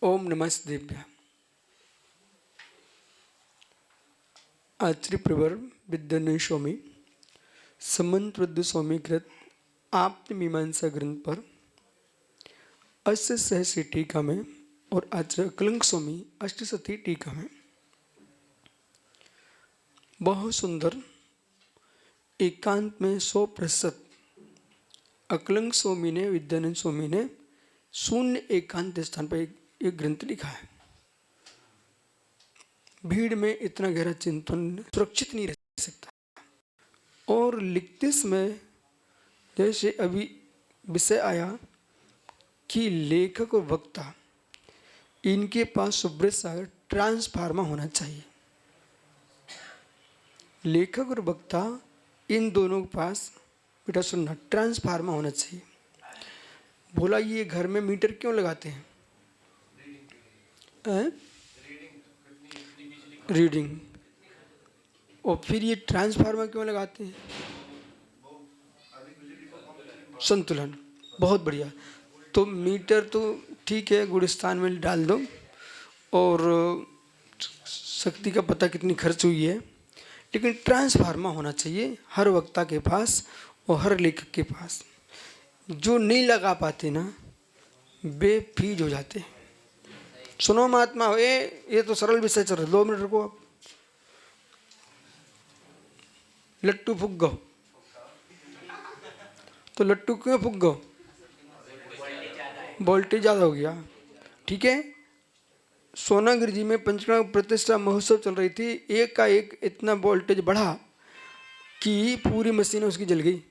ओम नमस्तेभ्य। आचार्य प्रवर विद्यानंद स्वामी समंत वृद्ध स्वामी कृत आप्त मीमांसा ग्रंथ पर अष्ट सहस्री टीका में और आचार्य कलंक स्वामी अष्टशती टीका में बहुत सुंदर एकांत में 100% अकलंक स्वामी ने विद्यानंद स्वामी ने शून्य एकांत स्थान पर एक ग्रंथ लिखा है। भीड़ में इतना गहरा चिंतन सुरक्षित नहीं रह सकता और लिखते समय जैसे अभी विषय आया कि लेखक और वक्ता इनके पास सुब्रत सागर ट्रांसफार्मर होना चाहिए। लेखक और वक्ता इन दोनों के पास बेटा सुनना ट्रांसफार्मर होना चाहिए। बोला ये घर में मीटर क्यों लगाते हैं? रीडिंग। और फिर ये ट्रांसफार्मर क्यों लगाते हैं? संतुलन। बहुत बढ़िया। तो मीटर तो ठीक है गुलिस्तान में डाल दो और शक्ति का पता कितनी खर्च हुई है, लेकिन ट्रांसफार्मर होना चाहिए हर वक्ता के पास और हर लेखक के पास। जो नहीं लगा पाते ना बेफीज हो जाते। सुनो महात्मा हो ये तो सरल विषय चल रहा है। 2 मिनट रुको आप। लट्टू फूक गो तो लट्टू क्यों फूक गो? वोल्टेज ज़्यादा हो गया। ठीक है। सोनागिरी जी में पंचकर्मा प्रतिष्ठा महोत्सव चल रही थी। एक का एक इतना वोल्टेज बढ़ा कि पूरी मशीन उसकी जल गई।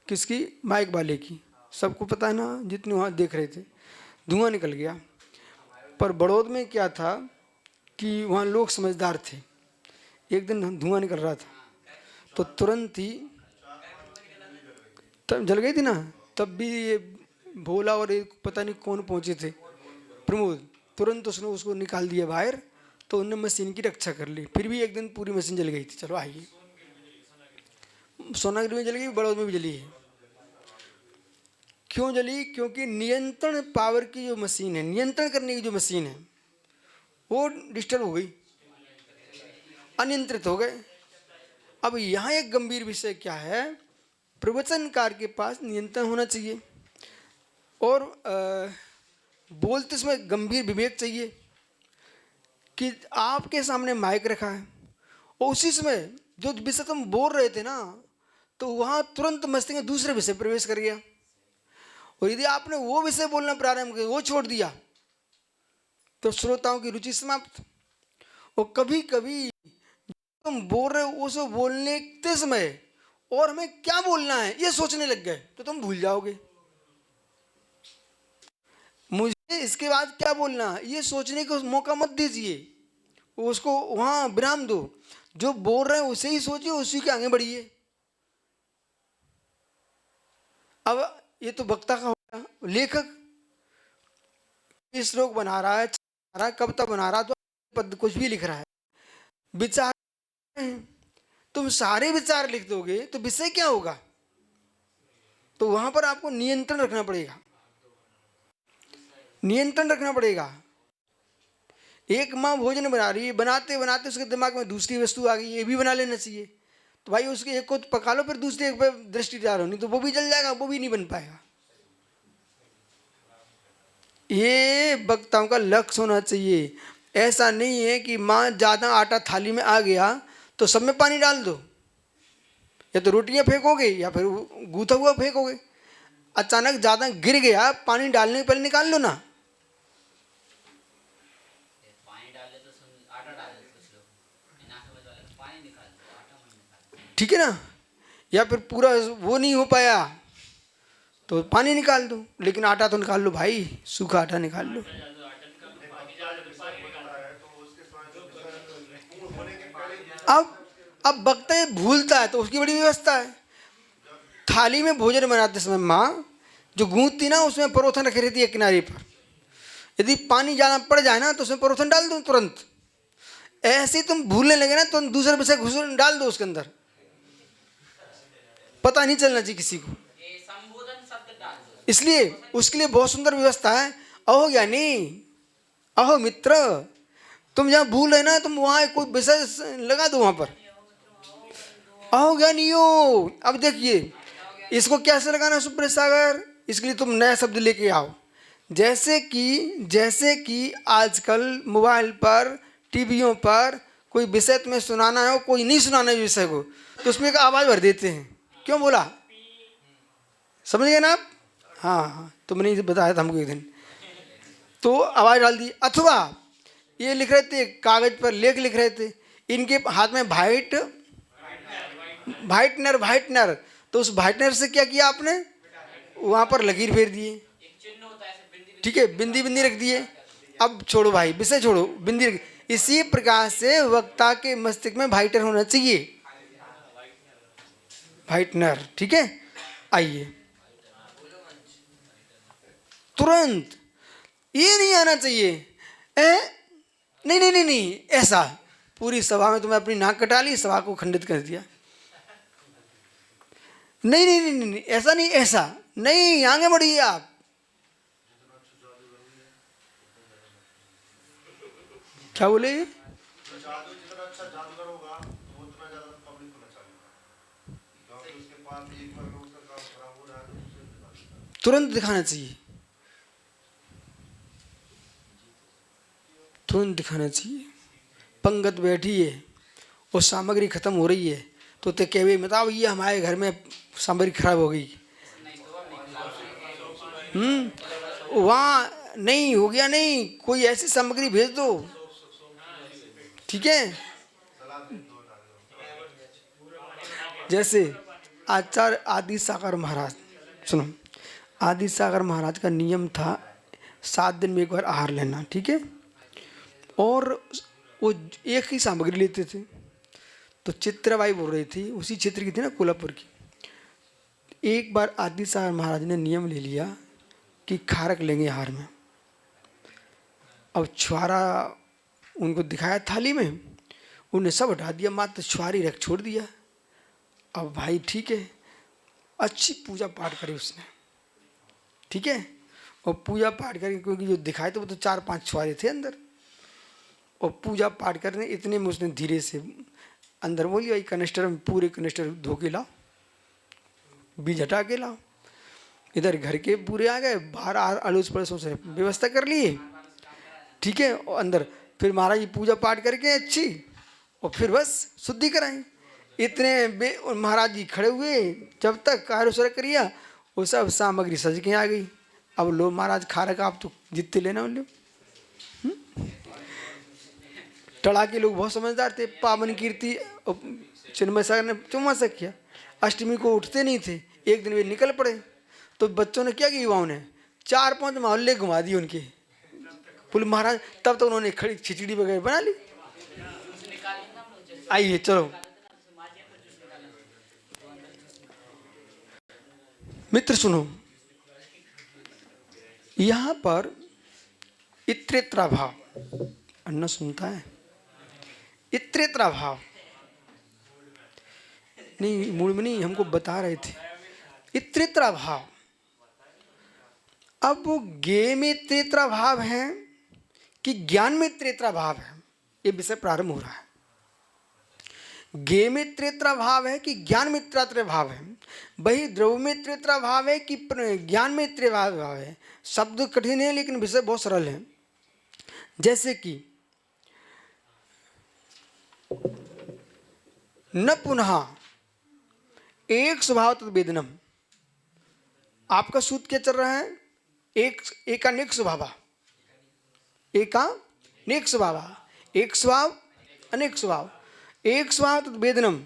किसकी? माइक वाले की। सबको पता है ना जितने वहाँ देख रहे थे। धुआं निकल गया। पर बड़ौद में क्या था कि वहाँ लोग समझदार थे। एक दिन धुआं निकल रहा था तो तुरंत ही तब जल गई थी ना। तब भी ये भोला और एक पता नहीं कौन पहुंचे थे, प्रमोद, तुरंत उसने उसको निकाल दिया बाहर। तो उनने मशीन की रक्षा कर ली। फिर भी एक दिन पूरी मशीन जल गई थी। चलो आइए, सोनागिरी में जल गई, बड़ौद में भी जली है। क्यों जली? क्योंकि नियंत्रण पावर की जो मशीन है, नियंत्रण करने की जो मशीन है, वो डिस्टर्ब हो गई, अनियंत्रित हो गए। अब यहाँ एक गंभीर विषय क्या है? प्रवचनकार के पास नियंत्रण होना चाहिए और बोलते समय गंभीर विवेक चाहिए कि आपके सामने माइक रखा है और उसी समय जो विषय तुम बोल रहे थे ना, तो वहाँ तुरंत मस्तिष्क में दूसरे विषय प्रवेश कर गया। और यदि आपने वो विषय बोलना प्रारंभ किया, वो छोड़ दिया, तो श्रोताओं की रुचि समाप्त। और कभी कभी तुम बोल रहे हो उसको बोलने के समय और हमें क्या बोलना है ये सोचने लग गए तो तुम भूल जाओगे। मुझे इसके बाद क्या बोलना है ये सोचने को मौका मत दीजिए। उसको वहां विराम दो। जो बोल रहे हैं उसे ही सोचिए, उसी के आगे बढ़िए। अब ये तो वक्ता का होगा। लेखक श्लोक बना रहा है, कविता बना रहा है, तो पद कुछ भी लिख रहा है, विचार। तुम सारे विचार लिख दोगे तो विषय क्या होगा? तो वहां पर आपको नियंत्रण रखना पड़ेगा, नियंत्रण रखना पड़ेगा। एक माँ भोजन बना रही है, बनाते बनाते उसके दिमाग में दूसरी वस्तु आ गई, ये भी बना लेना चाहिए। तो भाई उसके एक को तो पका लो, फिर दूसरे एक पर दृष्टि डालो, नहीं तो वो भी जल जाएगा, वो भी नहीं बन पाएगा। ये वक्ताओं का लक्ष्य होना चाहिए। ऐसा नहीं है कि माँ ज़्यादा आटा थाली में आ गया तो सब में पानी डाल दो, या तो रोटियां फेंकोगे या फिर गूथा हुआ फेंकोगे। अचानक ज़्यादा गिर गया, पानी डालने के पहले निकाल लो ना। ठीक है ना। या फिर पूरा वो नहीं हो पाया तो पानी निकाल दो, लेकिन आटा तो निकाल लो भाई, सूखा आटा निकाल लो। अब वक्ता भूलता है तो उसकी बड़ी व्यवस्था है। थाली में भोजन बनाते समय माँ जो गूंथती ना, उसमें परोथन रखी रहती है किनारे पर। यदि पानी ज़्यादा पड़ जाए ना तो उसमें परोथन डाल दो तुरंत। ऐसे ही तुम भूलने लगे ना तो दूसरे विषय घुस डाल दो उसके अंदर, पता नहीं चलना चाहिए किसी को। इसलिए उसके लिए बहुत सुंदर व्यवस्था है। अहो ज्ञानी, अहो मित्र, तुम जहाँ भूल है ना, तुम वहाँ कोई विषय लगा दो वहाँ पर। अहो ज्ञानियों, अब देखिए इसको कैसे लगाना सुप्रेश सागर, इसके लिए तुम नया शब्द लेके आओ। जैसे कि आजकल मोबाइल पर, टीवियों पर कोई विषय तुम्हें सुनाना है, कोई नहीं सुनाना है विषय को, तो उसमें एक आवाज़ भर देते हैं। क्यों बोला, समझ गए ना आप? हाँ हाँ, तुमने बताया था हमको एक दिन, तो आवाज़ डाल दी। अथवा ये लिख रहे थे कागज पर, लेख लिख रहे थे, इनके हाथ में वाइटनर, तो उस वाइटनर से क्या किया आपने, वहाँ पर लकीर फेर दिए, ठीक है, बिंदी बिंदी रख दिए। अब छोड़ो भाई, विषय छोड़ो, बिंदी रख। इसी प्रकार से वक्ता के मस्तिष्क में वाइटनर होना चाहिए, वाइटनर, ठीक है। आइए, तुरंत ये नहीं आना चाहिए नहीं नहीं नहीं नहीं, ऐसा पूरी सभा में तुम्हें अपनी नाक कटा ली, सभा को खंडित कर दिया। नहीं नहीं नहीं नहीं, ऐसा नहीं, ऐसा नहीं, आगे बढ़िए आप। क्या बोले, तुरंत दिखाना चाहिए, तुरंत दिखाना चाहिए। पंगत बैठी है और सामग्री खत्म हो रही है, तो ते कहे बताओ ये हमारे घर में सामग्री खराब हो गई। वहाँ नहीं हो गया, नहीं, कोई ऐसी सामग्री भेज दो, ठीक है। जैसे आचार्य आदि सागर महाराज, सुनो, आदि सागर महाराज का नियम था 7 दिन में एक बार आहार लेना, ठीक है। और वो एक ही सामग्री लेते थे। तो चित्रबाई बोल रही थी, उसी क्षेत्र की थी ना, कोल्हापुर की। एक बार आदि सागर महाराज ने नियम ले लिया कि खारक लेंगे आहार में। अब छुआरा उनको दिखाया थाली में, उन्हें सब हटा दिया, मात्र छुआरी रख छोड़ दिया। अब भाई ठीक है, अच्छी पूजा पाठ करी उसने, ठीक है। और पूजा पाठ करके, क्योंकि जो दिखाए थे वो तो 4-5 छुआरे थे अंदर, और पूजा पाठ करने इतने में उसने धीरे से अंदर बोली, भाई कनिस्टर में पूरे कनिस्टर धो के लाओ, बीज हटा के लाओ। इधर घर के पूरे आ गए, बाहर अड़ोस पड़ोस से व्यवस्था कर लिए, ठीक है। और अंदर फिर महाराज जी पूजा पाठ करके अच्छी, और फिर बस शुद्धि कराई। इतने महाराज जी खड़े हुए, जब तक कार्य करिया वो सब सामग्री सज के आ गई। अब लो महाराज खारक, आप तो जितने लेना लो। टड़ा के लोग बहुत समझदार थे, पावन कीर्ति चिन्मय सागर ने चुम्मा से किया। अष्टमी को उठते नहीं थे, एक दिन वे निकल पड़े, तो बच्चों ने क्या किया, युवाओं ने 4-5 मोहल्ले घुमा दिए उनके। बोले महाराज, तब तो उन्होंने खड़ी खिचड़ी वगैरह बना ली। आइए चलो मित्र, सुनो, यहां पर इत्रेत्रा भाव, अन्ना सुनता है, इत्रेत्रा भाव नहीं, मूल में नहीं, हमको बता रहे थे इत्रेत्रा भाव। अब वो गे में त्रेत्रा भाव है कि ज्ञान में त्रेत्रा भाव है, ये विषय प्रारंभ हो रहा है। गे में त्रेत्रा भाव है कि ज्ञान में त्रेत्रा भाव है, वही द्रव में त्रेत्रा भाव है कि ज्ञान में त्रेत्रा भाव है। शब्द कठिन है लेकिन विषय बहुत सरल है। जैसे कि न पुनः एक स्वभाव तद्वेदनम, आपका सूत्र क्या चल रहा है, एक अनेक स्वभाव, एकानेक स्वभाव, एक स्वभाव अनेक स्वभाव, एक स्वभाव तो वेदनम,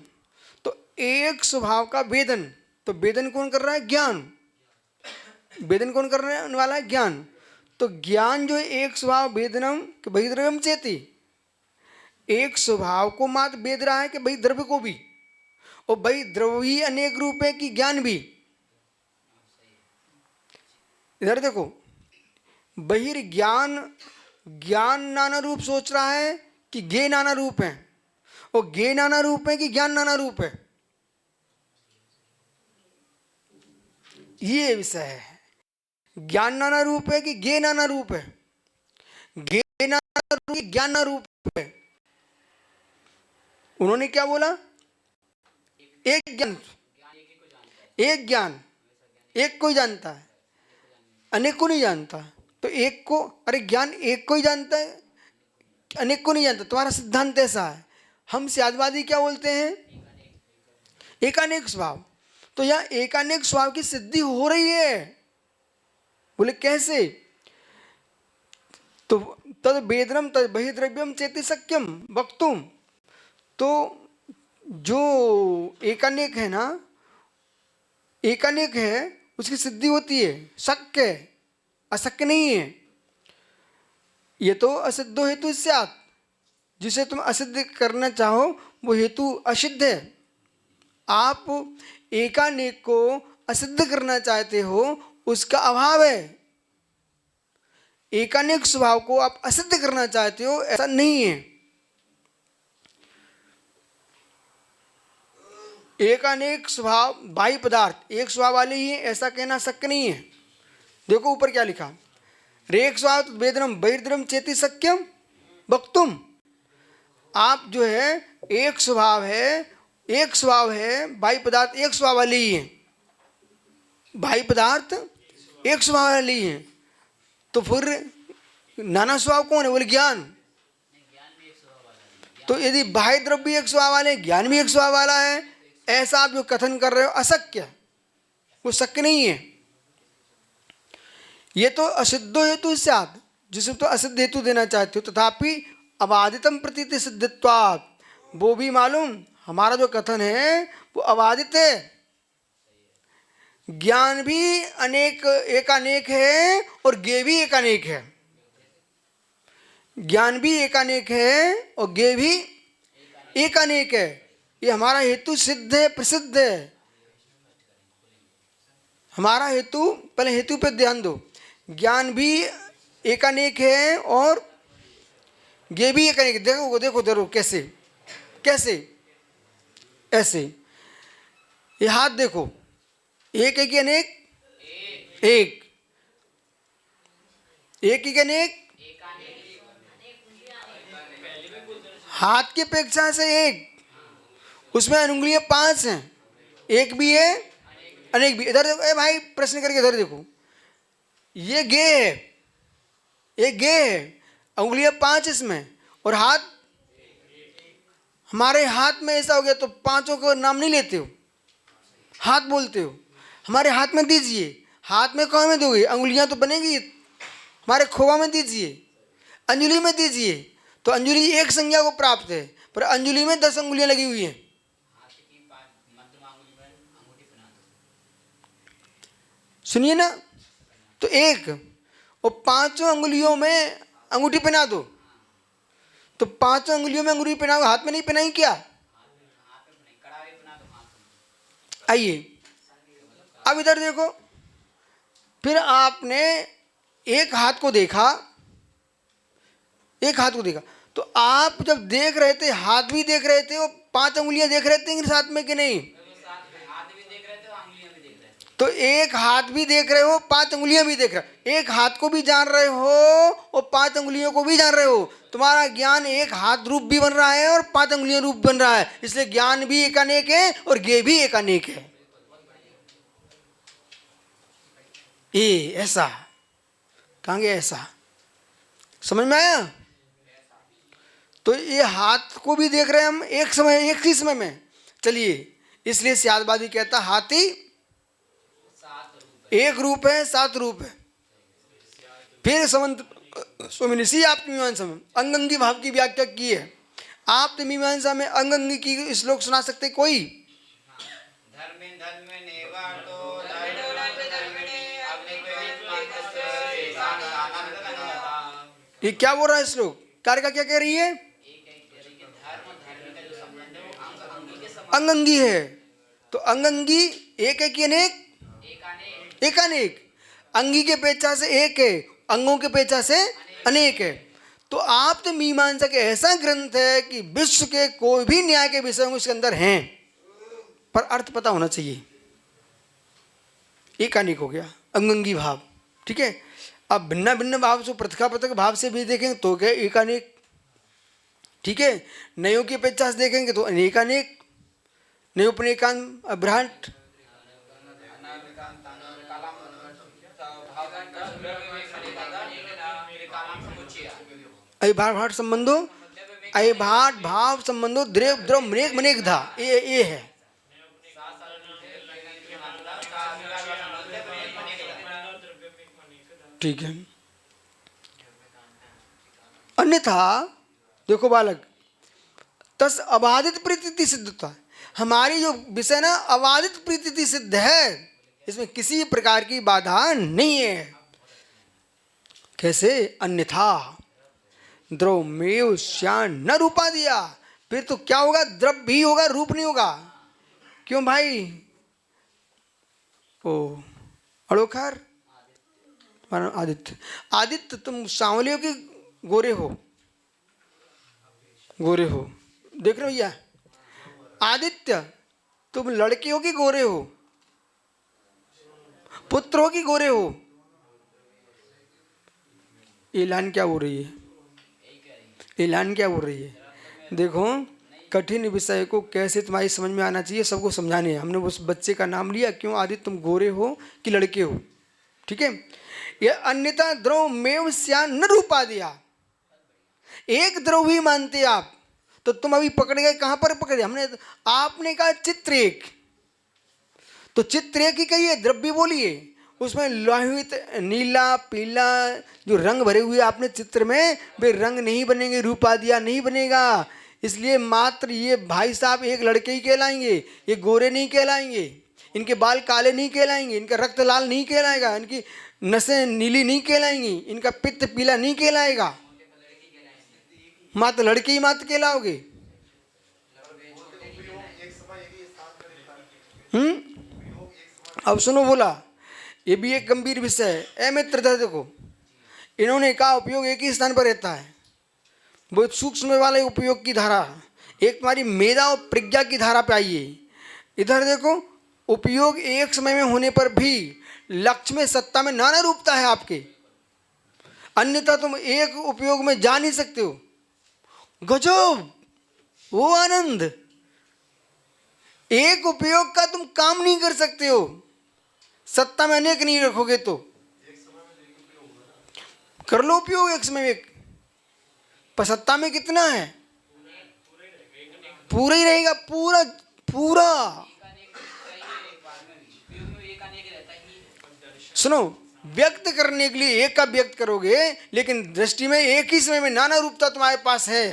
तो एक स्वभाव का वेदन, तो वेदन कौन कर रहा है, ज्ञान। वेदन कौन करने वाला है, ज्ञान। तो ज्ञान जो है एक स्वभाव वेदनम कि भाई द्रव्यम चेती, एक स्वभाव को मात्र वेद रहा है कि भाई द्रव्य को भी, और भाई द्रव्य ही अनेक रूप है कि ज्ञान भी। इधर देखो, बहिर्ज्ञान, ज्ञान नाना रूप सोच रहा है कि ज्ञे नाना रूप है, और ज्ञे नाना रूप है कि ज्ञान नाना रूप है, ये विषय है। ज्ञान नाना रूप है कि ज्ञे नाना रूप है, ज्ञे रूप, ज्ञान रूप है। उन्होंने क्या बोला? एक ज्ञान, एक ज्ञान, एक को ही जानता है, अनेक को नहीं जानता। तो एक को, अरे ज्ञान एक को ही जानता है, अनेक को नहीं जानता। तुम्हारा सिद्धांत ऐसा है। हम स्यादवादी क्या बोलते हैं? एकानेक स्वभाव। तो यहां एकानेक स्वभाव की सिद्धि हो रही है। बोले कैसे? तो तद वेदनम तद बहिर्द्रव्यम चेति सक्यम वक्तुम। तो जो एकानेक है ना, एकानेक है, उसकी सिद्धि होती है, शक्य है, अशक्य नहीं है। ये तो असिद्धो हेतु स्यात्, जिसे तुम असिद्ध करना चाहो वो हेतु असिद्ध है। आप एकानेक को असिद्ध करना चाहते हो, उसका अभाव है। एकानेक स्वभाव को आप असिद्ध करना चाहते हो, ऐसा नहीं है। एकानेक स्वभाव बाह्य पदार्थ एक स्वभाव वाले ही है, ऐसा कहना शक्य नहीं है। देखो ऊपर क्या लिखा, रेक स्वभाव वेदनम बहिर्द्रम चेति सक्यम वक्तुम। आप जो है एक स्वभाव है, एक स्वभाव है, बाह्य पदार्थ एक स्वभाव वाले ही है, बाह्य पदार्थ एक स्वभाव वाले ही है। तो फिर नाना स्वभाव कौन है? बोले ज्ञान। तो यदि बाह्य द्रव्य भी एक स्वभाव वाले, ज्ञान भी एक स्वभाव वाला है, ऐसा आप जो कथन कर रहे हो अशक्य, वो शक्य नहीं है। ये तो असिद्धो हेतु स्यात्, जिसमें तो असिद्ध हेतु देना चाहते हो। तथापि अबाधितम प्रतीति सिद्धित्वात्, वो भी मालूम हमारा जो कथन है वो अबाधित है। ज्ञान भी अनेक एकानेक है और ज्ञेय भी एकानेक है। ज्ञान भी एकानेक है और ज्ञेय भी एकानेक है। ये हमारा हेतु सिद्ध है, प्रसिद्ध है। हमारा हेतु, पहले हेतु पे ध्यान दो। ज्ञान भी एकानेक है और ज्ञेय भी एकानेक। देखो देखो देखो कैसे कैसे, ऐसे। ये हाथ देखो, एक एक अनेक, एक एक एक अनेक, हाथ की अपेक्षा से एक, उसमें उंगलियां 5 हैं, एक भी है अनेक भी। इधर देखो, ए भाई प्रश्न करके इधर देखो, ये गे है, ये गे है, उंगलियां 5 इसमें, और हाथ, हमारे हाथ में ऐसा हो गया तो पांचों को नाम नहीं लेते हो, हाथ बोलते हो। हमारे हाथ में दीजिए, हाथ में कहाँ में दोगे? अंगुलियां तो बनेगी, हमारे खोवा में दीजिए, अंजलि में दीजिए, तो अंजलि एक संज्ञा को प्राप्त है, पर अंजलि में 10 अंगुलियां लगी हुई हैं। सुनिए ना, तो एक और 5 अंगुलियों में अंगूठी पहना दो, तो 5 अंगुलियों में अंगूठी पहनाओ, हाथ में नहीं पहनाई क्या? आइए अब इधर देखो, फिर आपने एक हाथ को देखा, एक हाथ को देखा, तो आप जब देख रहे थे, हाथ भी देख रहे थे और 5 अंगुलियां देख रहे थे साथ में कि नहीं? तो एक हाथ भी देख रहे हो, 5 अंगुलियां भी देख रहे हो, एक हाथ को भी जान रहे हो और 5 अंगुलियों को भी जान रहे हो। तुम्हारा ज्ञान एक हाथ रूप भी बन रहा है और 5 अंगुलियां रूप बन रहा है, इसलिए ज्ञान भी एकानेक है और ज्ञेय भी एकानेक है। ये ऐसा कहेंगे, ऐसा समझ में आया? तो ये हाथ को भी देख रहे हैं हम एक समय, एक ही समय में। चलिए, इसलिए स्यादवादी कहता हाथी एक रूप है, 7 रूप है। फिर समंत स्वामी ऋषि आपकी मीमांसा में अंगंगी भाव की व्याख्या की है। आप तो मीमांसा में अंगंगी की श्लोक सुना सकते कोई? ये क्या बोल रहा है श्लोक? कार्य क्या कह रही है? अंगंगी है, तो अंगंगी एक है कि अनेक? एकानेक। अंगी के पेचा से एक है, अंगों के पेचा से अनेक है। तो आप तो मीमांसा के ऐसा ग्रंथ है कि विश्व के कोई भी न्याय के विषय उसके अंदर हैं, पर अर्थ पता होना चाहिए। एकानेक हो गया अंगंगी भाव। ठीक है। अब भिन्न भिन्न भाव से पृथका पृथक भाव से भी देखेंगे तो क्या एकानेक, ठीक है। नयों की अपेक्षा से देखेंगे तो अनेकानेक, नयोपनेकान अभ्रांट, अभाट भाट संबंधो, अभाट भाव संबंधो द्रव द्रव मनेक मनेक धा, ये है। ठीक है। अन्यथा देखो बालक, तस अबाधित प्रीति सिद्धता, हमारी जो विषय ना अबाधित प्रीति सिद्ध है, इसमें किसी प्रकार की बाधा नहीं है। कैसे? अन्यथा द्रवमेव स्यान न रूपा दिया, फिर तो क्या होगा? द्रव भी होगा, रूप नहीं होगा। क्यों भाई? ओ अड़ोखार आदित्य, आदित्य तुम सांवलियों की गोरे हो, गोरे हो, देख रहे हो भैया? आदित्य तुम लड़के हो कि गोरे हो? पुत्र हो कि गोरे हो? ऐलान क्या हो रही है? ऐलान क्या हो रही है? देखो कठिन विषय को कैसे तुम्हारी समझ में आना चाहिए, सबको समझाने। हमने उस बच्चे का नाम लिया, क्यों आदित्य तुम गोरे हो कि लड़के हो, ठीक है। ये अन्यथा द्रव में स्यान न रूपा दिया, एक द्रव ही मानते आप, तो तुम अभी पकड़ गए, कहां पर पकड़े? हमने आपने कहा चित्र एक, तो चित्र एक ही कहिए, द्रव्य बोलिए, उसमें लोहित नीला पीला जो रंग भरे हुए आपने चित्र में, वे रंग नहीं बनेंगे, रूपा दिया नहीं बनेगा। इसलिए मात्र ये भाई साहब एक लड़के ही कहलाएंगे, ये गोरे नहीं कहलाएंगे, इनके बाल काले नहीं कहलाएंगे, इनका रक्त लाल नहीं कहलाएगा, इनकी नसें नीली नहीं कहलाएंगी, इनका पित्त पीला नहीं कहलाएगा, मात्र लड़के ही मात्र कहलाओगे। अब सुनो, बोला ये भी एक गंभीर विषय है। मित्र देखो, इन्होंने कहा उपयोग एक ही स्थान पर रहता है, बहुत सूक्ष्म वाले उपयोग की धारा, एक तुम्हारी मेधा और प्रज्ञा की धारा पे आइए। इधर देखो, उपयोग एक समय में होने पर भी लक्ष्य में सत्ता में नाना रूपता है आपके, अन्यथा तुम एक उपयोग में जा नहीं सकते हो। गजब, वो आनंद, एक उपयोग का तुम काम नहीं कर सकते हो, सत्ता में अनेक नहीं रखोगे तो। कर लो उपयोग एक समय में एक, पर सत्ता में कितना है? पूरा ही रहेगा, पूरा पूरा। सुनो, व्यक्त करने के लिए एक का व्यक्त करोगे, लेकिन दृष्टि में एक ही समय में नाना रूपता तुम्हारे पास है।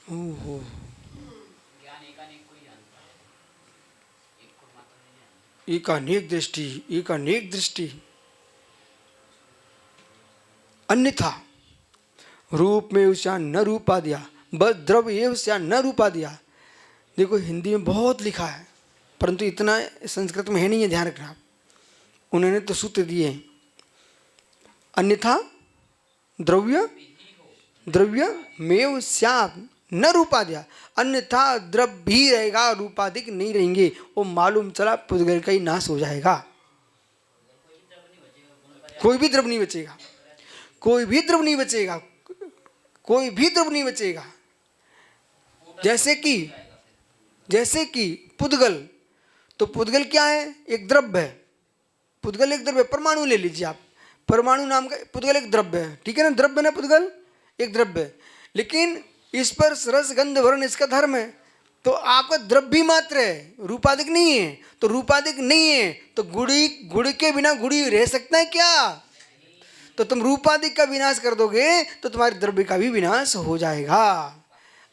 ओहो, एक अनेक दृष्टि, एक अनेक दृष्टि। अन्यथा रूप में उसे न रूपा दिया, बस द्रव एव से न रूपा दिया। देखो हिंदी में बहुत लिखा है, परंतु इतना संस्कृत में है नहीं है, ध्यान रखना। उन्होंने तो सूत्र दिए, अन्यथा द्रव्य द्रव्य मेव स्यात् न रूपाद्या, अन्यथा द्रव भी रहेगा, रूपाधिक नहीं रहेंगे। वो मालूम चला पुद्गल का ही नाश हो जाएगा, कोई भी द्रव नहीं बचेगा, कोई भी द्रव नहीं बचेगा, कोई भी द्रव नहीं बचेगा। जैसे कि पुद्गल, तो पुद्गल क्या है? एक द्रव्य है, पुद्गल एक द्रव्य, परमाणु ले लीजिए आप, परमाणु नाम का पुद्गल एक द्रव्य है, ठीक है ना, द्रव्य ना, पुद्गल एक द्रव्य है। लेकिन इस पर रस गंध वर्ण इसका धर्म है, तो आपका द्रव्य मात्र है, रूपाधिक नहीं है। तो रूपाधिक नहीं है तो गुड़ के बिना गुड़ी रह सकता है क्या? तो तुम रूपाधिक का विनाश कर दोगे तो तुम्हारे द्रव्य का भी विनाश हो जाएगा।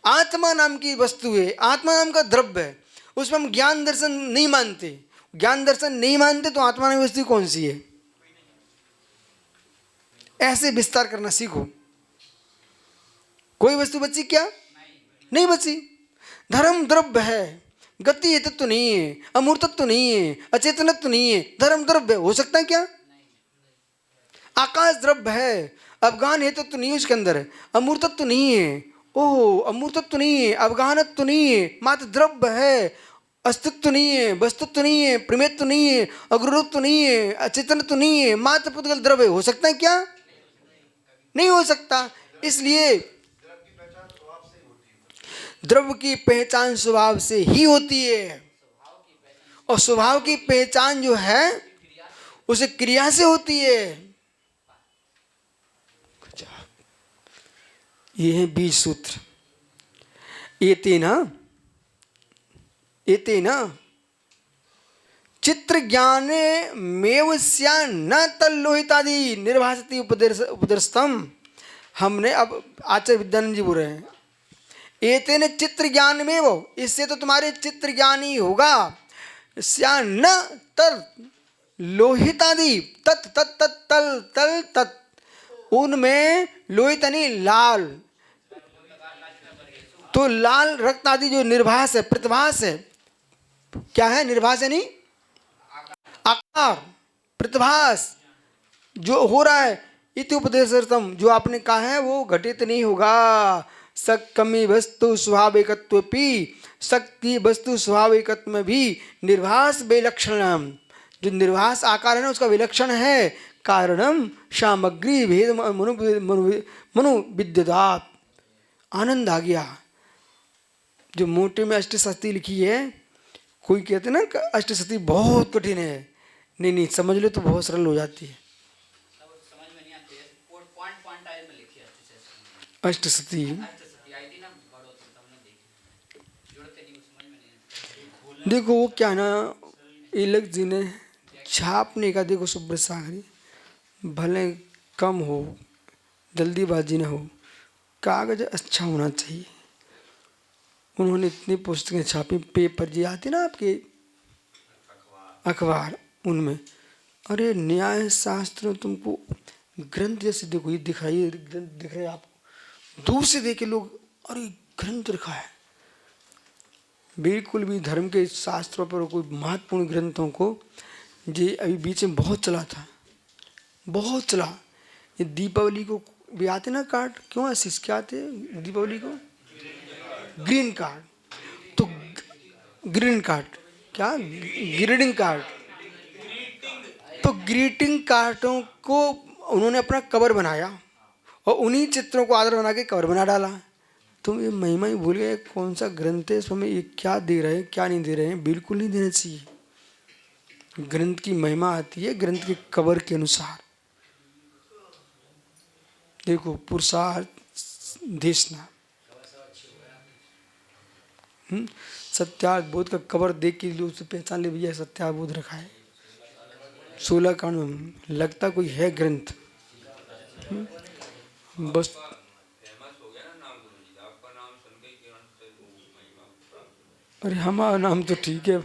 आत्मा नाम की वस्तु है, आत्मा नाम का द्रव्य है, उसमें हम ज्ञान दर्शन नहीं मानते। ज्ञान दर्शन नहीं मानते तो आत्मा नाम की वस्तु कौन सी है? ऐसे विस्तार करना सीखो। कोई वस्तु बची क्या? नहीं बची। धर्म द्रव्य है, गति तत्व तो नहीं है, अमूर्तत्व तो नहीं है, अचेतनत्व तो नहीं है, धर्म द्रव्य हो सकता है क्या? आकाश द्रव्य है, अवगान हेतु तो नहीं है उसके अंदर, अमूर्तत्व तो नहीं है, ओह अमूर्तत्व तो नहीं है, अवगानत्व तो नहीं है, मात्र द्रव्य है। अस्तित्व नहीं है, वस्तुत्व नहीं है, प्रमेत्व नहीं है, अग्ररूप नहीं है, अचेतनत्व नहीं है, मात्र पुद्गल द्रव्य हो सकता है क्या? नहीं हो सकता। इसलिए द्रव्य की पहचान स्वभाव से ही होती है, और स्वभाव की पहचान जो है उसे क्रिया से होती है। ये है बीज सूत्र। एतेन चित्र ज्ञाने मेव स्या न तल्लोहितादि निर्भासति उपदर्शतम। हमने अब आचार्य विद्यानंद जी बोल रहे हैं, एतेन चित्र ज्ञान में वो, इससे तो तुम्हारे चित्र ज्ञान ही होगा। स्या न तल लोहितादि, तत् तत् तत् तल तल तत्, उनमें लोहित नहीं लाल, तो लाल रक्त आदि जो निर्भास है, प्रतिभास है, क्या है? निर्भास है नहीं, आकार, प्रतिभास जो हो रहा है, इति उपदेशर्थम, जो आपने कहा है वो घटित नहीं होगा। सक्कमी वस्तु स्वाभाविकत्वपि, शक्ति वस्तु स्वाभाविकत्व में भी निर्भास विलक्षणम, जो निर्भास आकार है ना उसका विलक्षण है। कारणम सामग्री भेद मनु विद्युदात। आनंद आ गया। जो मोटे में अष्टसती लिखी है, कोई कहते ना अष्टसती बहुत कठिन है, नहीं नहीं समझ लो तो बहुत सरल हो जाती है। अष्टसती देखो वो क्या ना, इलक जी ने छापने का देखो सुब्रत सागरी, भले कम हो, जल्दीबाजी ना हो, कागज अच्छा होना चाहिए। उन्होंने इतनी पुस्तकें छापी, पेपर जी आते ना आपके अखबार, उनमें अरे न्याय शास्त्र तुमको ग्रंथ जैसे देखो, ये दिखाइए ग्रंथ दिख रहे हैं आपको, दूर से देखे लोग अरे ग्रंथ रखा है। बिल्कुल भी धर्म के शास्त्रों पर कोई महत्वपूर्ण ग्रंथों को, ये अभी बीच में बहुत चला था, बहुत चला। ये दीपावली को भी आते ना कार्ड, क्यों आशीष क्या आते दीपावली को? Green card. तो ग्रीन कार्ड क्या, ग्रीटिंग कार्ड, तो ग्रीटिंग कार्डों को उन्होंने अपना कवर बनाया और उन्हीं चित्रों को आधार बना के कवर बना डाला। तुम ये महिमा ही भूल गए कौन सा ग्रंथ है, इसमें ये क्या दे रहे हैं क्या नहीं दे रहे हैं, बिल्कुल नहीं देना चाहिए। ग्रंथ की महिमा आती है ग्रंथ के कवर के अनुसार। देखो पुरुषार्थ देशना, सत्यार्थ बोध का कवर देख के लोग उसे पहचान ले, भैया सत्यार्थ बोध रखा है। 16 कांड में लगता कोई है ग्रंथ, बस अरे हमारा नाम तो ठीक है।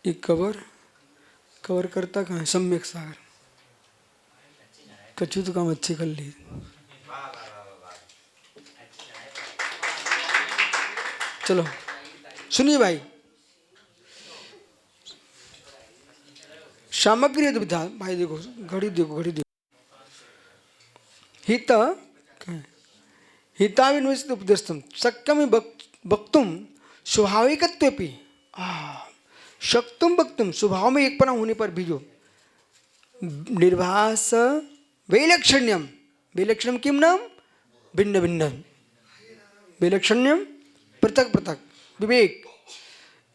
एक कवर करता कहाँ है? सम्यक सागर। कछु तो काम अच्छे कर लिए। चलो सुनिए भाई, सामग्री विधा भाई, देखो घड़ी देखो, घड़ी देखो, हिताविन्वसित उपदेशतम शक्यम वक्तुम स्वाभाविकत्वेपि, शक्तुम वक्तुम, स्वभाव में एक पना होने पर भी जो निर्भास वैलक्षण्यम, वैलक्षण्यम किम नाम, भिन्न भिन्न, वैलक्षण्यम पृथक पृथक, विवेक,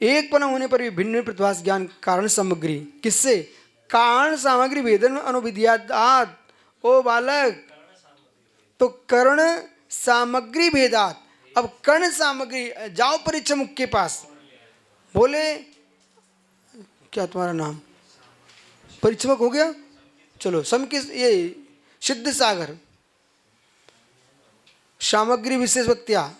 एक पना होने पर भी भिन्न प्रतिभास ज्ञान कारण सामग्री, किससे? कारण सामग्री वेदन अनुविद्यात। ओ बालक, तो कर्ण सामग्री भेदात। अब कर्ण सामग्री, जाओ परिचमुख के पास, बोले क्या तुम्हारा नाम? परिचमक हो गया। चलो सम किस, ये सिद्ध सागर, सामग्री विशेष वक्त्या,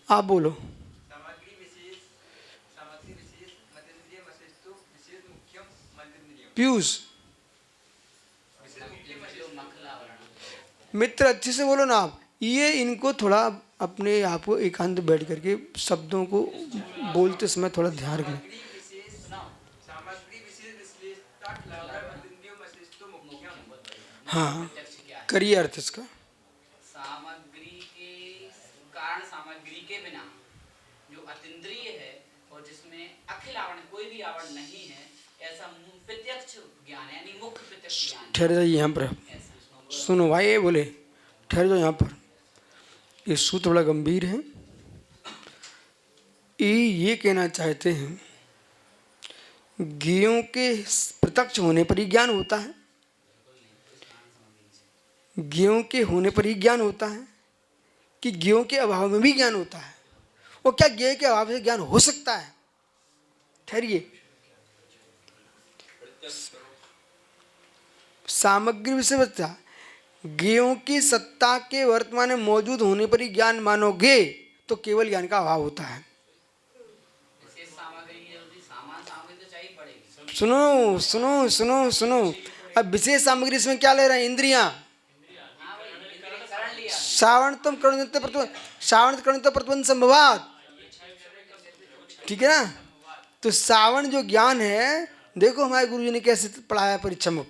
आप बोलो। पीयूष मित्र अच्छे से बोलो ना आप, ये इनको थोड़ा अपने आप को एकांत बैठ करके शब्दों को बोलते समय थोड़ा ध्यान रखें। हाँ, प्रत्यक्ष क्या है? करिए अर्थ इसका। सामग्री के कारण, सामग्री के बिना जो अतीन्द्रिय है और जिसमें अखिल आवरण, कोई भी आवरण नहीं है, ऐसा प्रत्यक्ष ज्ञान है, यानी मुख्य प्रत्यक्ष ज्ञान। ठहर जाइए यहाँ पर, सुनो भाई, ये बोले ठहर जाओ यहाँ पर। ये सूत्र बड़ा गंभीर है। ये कहना चाहते हैं ज्ञेयों के प्रत्यक्ष होने पर ही ज्ञान होता है, ज्ञेयों के होने पर ही ज्ञान होता है कि ज्ञेयों के अभाव में भी ज्ञान होता है? और क्या ज्ञेय के अभाव से ज्ञान हो सकता है? ठहरिए, सामग्री विषयवत्ता, ज्ञेयों की सत्ता के वर्तमान में मौजूद होने पर ही ज्ञान मानोगे तो केवल ज्ञान का अभाव होता है। सुनो सुनो सुनो सुनो, अब विशेष सामग्री इसमें क्या ले रहे हैं? इंद्रियां। श्रावण तुम करणित प्रतिबंध संभवात, ठीक है ना? तो श्रावण जो ज्ञान है, देखो हमारे गुरु जी ने कैसे पढ़ाया परीक्षा में,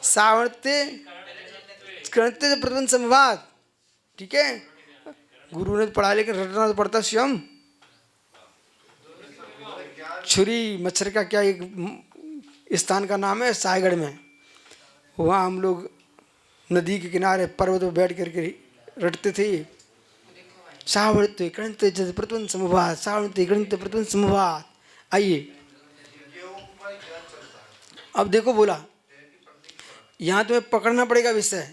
श्रावणते करणित प्रतिबंध संभवात, ठीक है? गुरु ने पढ़ा, लेकिन रटना तो पड़ता स्वयं। छुरी मच्छर का क्या एक स्थान का नाम है सायगढ़ में, वहाँ हम लोग नदी के किनारे पर्वत पर बैठ करके रटते थे। सावणते कणते प्रतिबंध समवाद, सावणते कणते प्रतिबंध समवाद। आइए अब देखो, बोला यहाँ तुम्हें पकड़ना पड़ेगा विषय।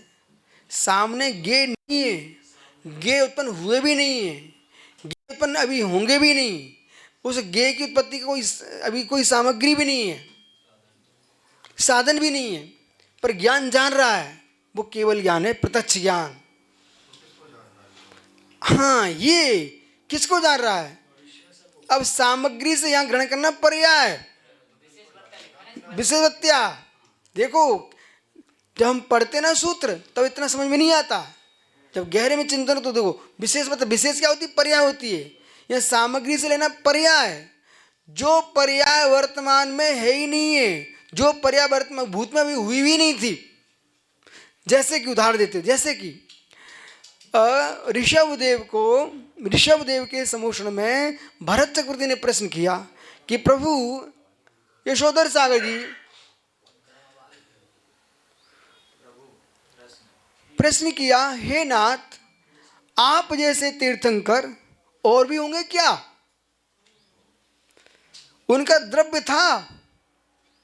सामने गे नहीं है, गे उत्पन्न हुए भी नहीं है, गे उत्पन्न अभी होंगे भी नहीं, उस गे की उत्पत्ति का कोई अभी कोई सामग्री भी नहीं है, साधन भी नहीं है, पर ज्ञान जान रहा है। वो केवल ज्ञान है, प्रत्यक्ष ज्ञान। हाँ, ये किसको जान रहा है? अब सामग्री से यहां ग्रहण करना पर्याय, विषयवत्या। देखो, जब हम पढ़ते ना सूत्र, तब इतना समझ में नहीं आता, जब गहरे में चिंतन तो देखो विशेष, मतलब विशेष क्या होती है? पर्याय होती है। यह सामग्री से लेना पर्याय, जो पर्याय वर्तमान में है ही नहीं है, जो पर्याय वर्तमान भूत में अभी हुई भी नहीं थी। जैसे कि उदाहरण देते, जैसे कि ऋषभदेव के सम्मोषण में भरत चक्रवर्ती ने प्रश्न किया कि प्रभु यशोधर सागर जी, प्रश्न किया, हे नाथ, आप जैसे तीर्थंकर और भी होंगे क्या? उनका द्रव्य था,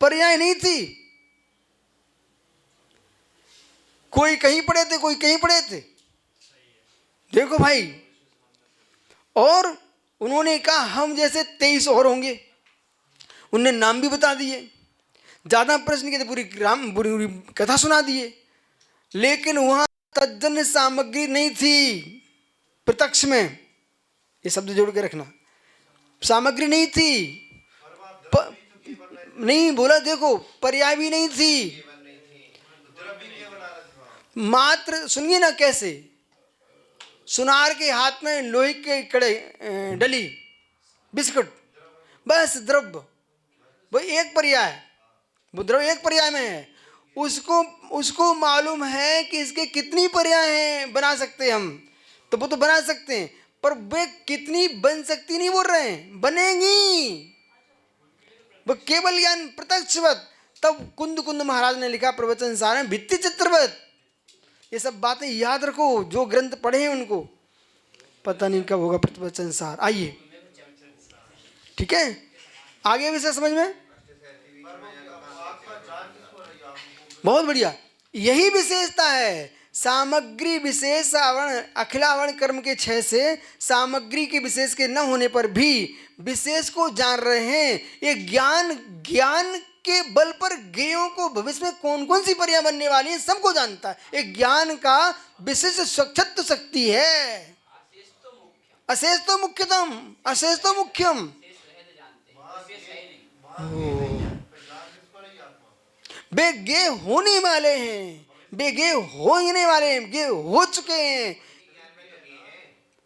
पर्याय नहीं थी। कोई कहीं पड़े थे, कोई कहीं पड़े थे। देखो भाई, और उन्होंने कहा हम जैसे 23 और होंगे। उनने नाम भी बता दिए, ज्यादा प्रश्न किए, पूरी कथा सुना दिए, लेकिन वहां तज्जन्य सामग्री नहीं थी। प्रत्यक्ष में ये शब्द जोड़ के रखना, सामग्री नहीं थी, नहीं बोला, देखो पर्याय भी नहीं थी। मात्र सुनिए ना कैसे, सुनार के हाथ में लोहे के कड़े डली बिस्कुट, बस द्रव्य, वो एक पर्याय, वो द्रव्य एक पर्याय में है। उसको मालूम है कि इसके कितनी पर्याय हैं, बना सकते हम, तो वो तो बना सकते हैं, पर वे कितनी बन सकती नहीं बोल रहे हैं, बनेंगी। वो केवल ज्ञान प्रत्यक्षवत। तब कुंद महाराज ने लिखा प्रवचन सार में, भित्ति चित्रवत। ये सब बातें याद रखो, जो ग्रंथ पढ़े हैं उनको। पता नहीं कब होगा प्रवचन सार। आइए, ठीक है, आगे विषय समझ में, बहुत बढ़िया। यही विशेषता है, सामग्री विशेष आवरण, अखिलावरण कर्म के 6 से सामग्री के विशेष के न होने पर भी विशेष को जान रहे हैं। ये ज्ञान के बल पर ज्ञेयों को भविष्य में कौन कौन सी पर्याय बनने वाली है सबको जानता है। एक ज्ञान का विशेष स्वच्छत्व शक्ति है। अशेष तो मुख्यतम, अशेष तो मुख्यम। वे गे होने वाले हैं, वे गे होने वाले हैं, गे हो चुके हैं।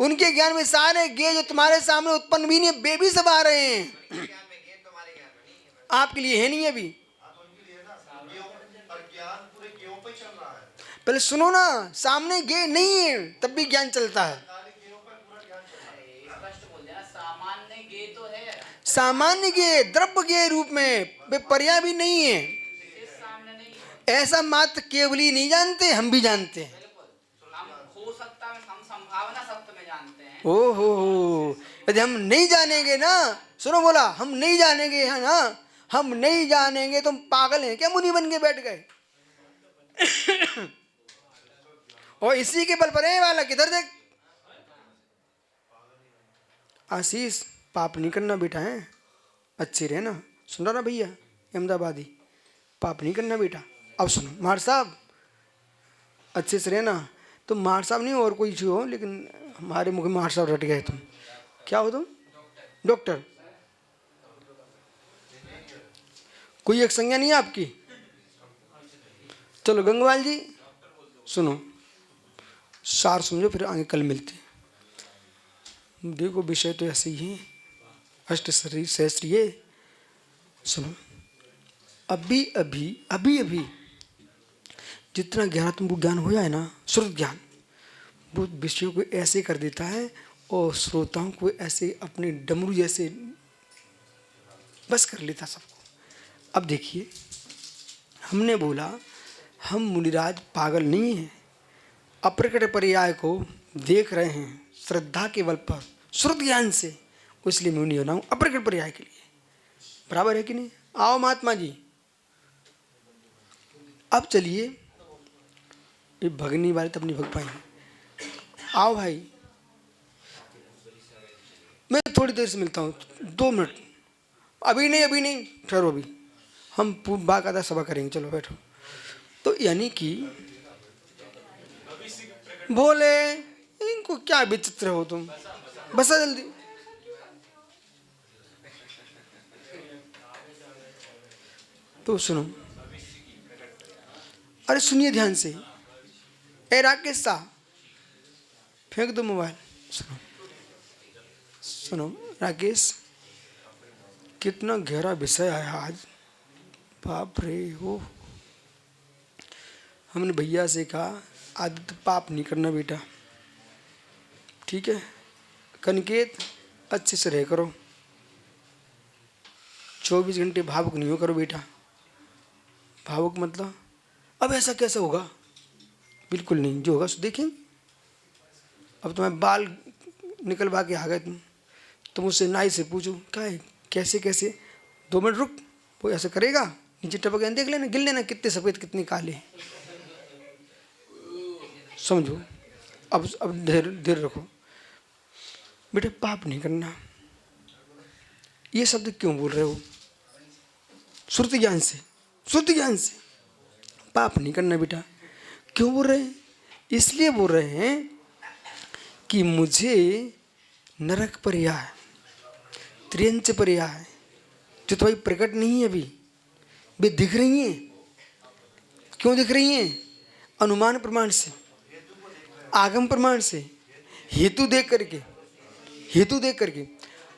उनके ज्ञान में सारे गे जो तुम्हारे सामने उत्पन्न भी नहीं, वे भी सब आ रहे हैं। आपके लिए है नहीं अभी। पहले सुनो ना, सामने गे नहीं है तब भी ज्ञान चलता है। स्पष्ट बोल देना, सामान्य गे तो है, सामान्य गे द्रव्य गे रूप में, वे पर्याय भी नहीं है। विशेष सामने नहीं है। ऐसा मात्र केवल ही नहीं जानते, हम भी जानते हैं। बिल्कुल, हम हो सकता है, हम संभावना शब्द में जानते हैं। ओहो, यदि हम नहीं जानेंगे ना, सुनो बोला, हम नहीं जानेंगे है ना, हम नहीं जानेंगे, तुम पागल हैं क्या मुनि बन के बैठ गए? और इसी के बल पर है वाला, किधर देख आशीष, पाप नहीं करना बेटा है, अच्छे रहना, सुन रहा ना भैया अहमदाबादी, पाप नहीं करना बेटा। अब सुनो मार साहब, अच्छे से रहना, तुम मार साहब नहीं और कोई हो, लेकिन हमारे मुख में मार साहब रट गए। तुम क्या हो? तुम डॉक्टर, कोई एक संज्ञा नहीं है आपकी? चलो गंगवाल जी सुनो, सार समझो, फिर आगे कल मिलते हैं। देखो विषय तो ऐसे ही है, अष्ट शरीर सहस्त्रीय। सुनो, अभी अभी जितना गहरा तुमको ज्ञान हो जाए ना, श्रुत ज्ञान, वो विषयों को ऐसे कर देता है और श्रोताओं को ऐसे अपने डमरू जैसे बस कर लेता सबको। अब देखिए, हमने बोला हम मुनिराज पागल नहीं हैं, अप्रकट पर्याय को देख रहे हैं श्रद्धा के बल पर, श्रुत ज्ञान से, इसलिए मुनि बना हूं अप्रकट पर्याय के लिए। बराबर है कि नहीं? आओ महात्मा जी। अब चलिए, ये भगनी वाले तो अपनी भग पाएंगे। आओ भाई, मैं थोड़ी देर से मिलता हूँ, 2 मिनट। अभी नहीं ठहरो, अभी हम बाकायदा सभा करेंगे। चलो बैठो। तो यानी कि बोले इनको क्या विचित्र हो तुम, बसा जल्दी। तो सुनो, अरे सुनिए ध्यान से, ए राकेश साहब फेंक दो मोबाइल। सुनो राकेश, कितना गहरा विषय आया आज, बाप रे हो। हमने भैया से कहा आदित्य पाप नहीं करना बेटा, ठीक है? कनिकेत अच्छे से रह करो, 24 घंटे भावुक नहीं हो करो बेटा। भावुक मतलब अब ऐसा कैसे होगा? बिल्कुल नहीं, जो होगा सो देखेंगे। अब तुम्हें बाल निकलवा के आ गए तुम उससे नाई से पूछो क्या है, कैसे कैसे, 2 मिनट रुक, वो ऐसा करेगा, नीचे टपक देख लेना, गिन लेना कितने सफ़ेद कितने काले हैं, समझो। अब धैर्य रखो बेटे, पाप नहीं करना, ये शब्द क्यों बोल रहे हो? श्रुति ज्ञान से पाप नहीं करना बेटा, क्यों बोल रहे हैं? इसलिए बोल रहे हैं कि मुझे नरक पर्याय, त्रियंच पर्याय जो तुम्हारी प्रकट नहीं है अभी, वे दिख रही हैं। क्यों दिख रही हैं? अनुमान प्रमाण से, आगम प्रमाण से, हेतु देख करके।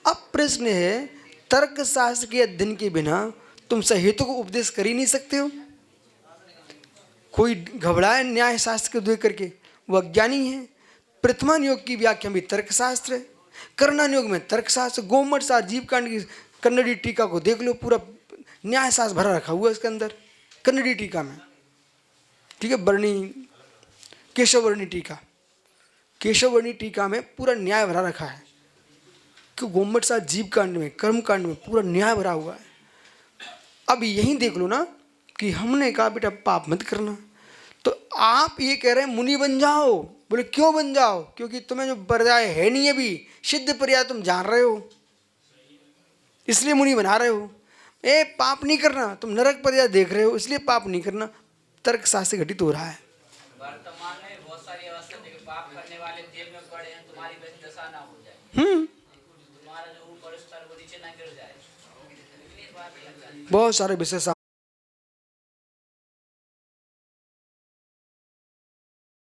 अब प्रश्न है, तर्क शास्त्र के अध्ययन के बिना तुम सहेतु को उपदेश कर ही नहीं सकते हो। कोई घबराए न्याय शास्त्र को देख करके, वो अज्ञानी है। प्रथमान योग की व्याख्या भी तर्कशास्त्र है, करणान योग में तर्कशास्त्र, गोमठ शास्त्र, जीव कांड की कन्नड़ी टीका को देख लो, पूरा न्याय शास्त्र भरा रखा हुआ है इसके अंदर, कन्नड़ी टीका में, ठीक है? केशववर्णी टीका में पूरा न्याय भरा रखा है कि गोमठ शास्त्र, जीव कांड में, कर्म कांड में पूरा न्याय भरा हुआ है। अब यही देख लो ना कि हमने कहा बेटा पाप मत करना, तो आप ये कह रहे हैं मुनि बन जाओ। बोले क्यों बन जाओ? क्योंकि तुम्हें जो पर्याय है नहीं अभी, सिद्ध पर्याय तुम जान रहे हो, इसलिए मुनि बना रहे हो। पाप नहीं करना, तुम नरक पर्याय देख रहे हो, इसलिए पाप नहीं करना। तर्क शास्त्र घटित हो रहा है। वर्तमान में बहुत सारी अवस्था है, पाप करने वाले जेल में पड़े हैं, तुम्हारी वैसी दशा ना हो जाए, तुम्हारा जो ऊपर स्तर वो नीचे ना गिर जाए, बहुत सारे विषय